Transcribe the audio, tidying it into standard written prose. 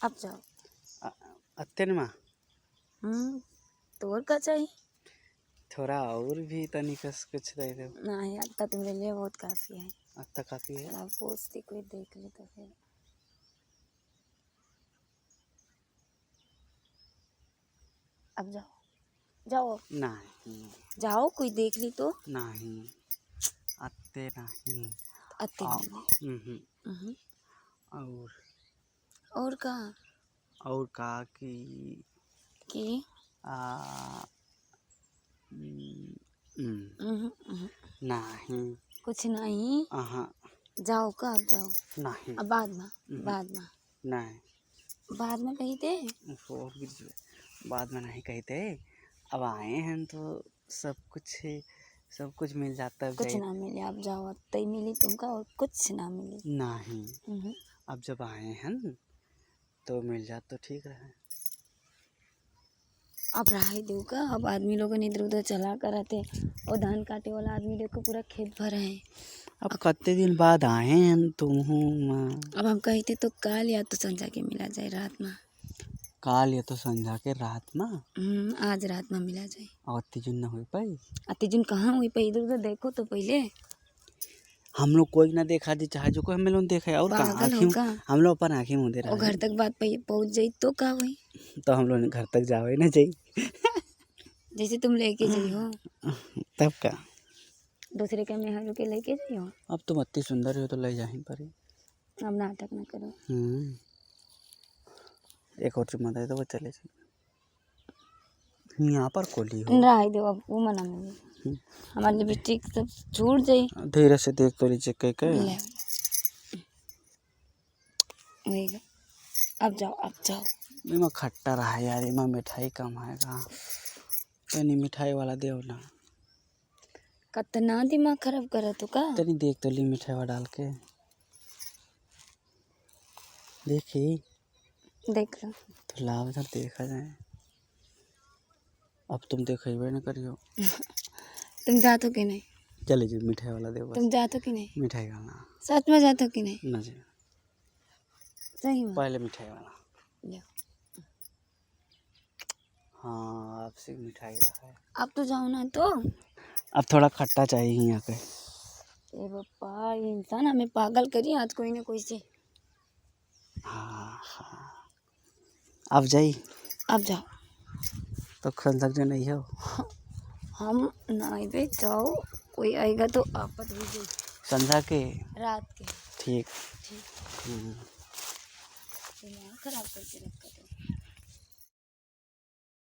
अब जाओ। अत्ते माँ तो और का चाहिए? थोड़ा और भी तनिकस कुछ दे दो। नहीं अब तुम्हारे लिए बहुत काफ़ी है। अब तक काफी है। अब पोस्ती कोई देख ले तो फिर अब जाओ जाओ नहीं जाओ, कोई देख ली तो। नहीं अत्ते नहीं। अति नहीं। और कहाँ और का कि आ, नहीं कुछ नहीं। जाओ का अब जाओ। नहीं अब बाद में नहीं बाद में कही थे। बाद में नहीं कहते। अब आए हैं तो सब कुछ मिल जाता है। कुछ ना मिले अब जाओ। अब तय मिली तुमका और कुछ ना मिली। नहीं अब जब आए हैं तो मिल जाता तो ठीक रहे। अब राही दो का। अब आदमी लोग इधर उधर चला कर आते और धान काटे वाला आदमी देखो पूरा खेत भरा है। अब कितने दिन बाद आए हैं तुम अब हम कहते तो काल या तो संजा के मिला जाए रात में। काल या तो संध्या के रात में। आज रात में मिला जाए। और अतिजुन न हो पाई। अतिजुन कहाँ हुई पे? इधर उधर देखो तो पहले। हम लोग कोई ना देखा जी चाहे जो कोई हम लोग देखा और कहाँ हम लोग अपन आँखें मुँह दे रहे। और घर तक बात पहुँच जाई तो का हुई? तो हम लोग घर तक जावे ना चाहिए। जैसे तुम लेके जाइ हो तब का दूसरे के में रुके लेके जाइ हो। अब तुम अति सुंदर हो तो ले जा ही पर। अब नाटक ना करो। एक और चुम्मा दे दो वो चले जाए। यहाँ पर कोली हो राही दो। अब वो मना मिली हमारे लिपस्टिक सब छूट जाई। धीरे से देख तो लीजिए कह के। अब जाओ इमा खट्टा रहा यार। इमा मिठाई कम है कहाँ। तनी मिठाई वाला दे ना। कितना दिमाग खराब करा तो का। तनी देख तो ली मिठाई वाला डाल के देखी। देख लो तो लाभ इधर देखा जाए। अब तुम देखेबे ना करियो। तुम जातो कि नहीं? चले जी मिठाई वाला दे। तुम जातो कि नहीं? मिठाई खाना सच में जातो कि नहीं? ना जी सही में पहले मिठाई वाला। ले। हाँ आपसे मिठाई रहा है। अब तो जाओ ना तो। अब थोड़ा खट्टा चाहिए यहाँ पे। ए बापा ये इंसान हमें पागल करी आज कोई ना कोई से। हाँ अब जाई। अब जाओ तो खल तक जो नहीं हो। हम नाइबे जाओ। कोई आएगा तो आफत हो जाए। संध्या के रात के ठीक। दिमाग खराब करके रखा तो।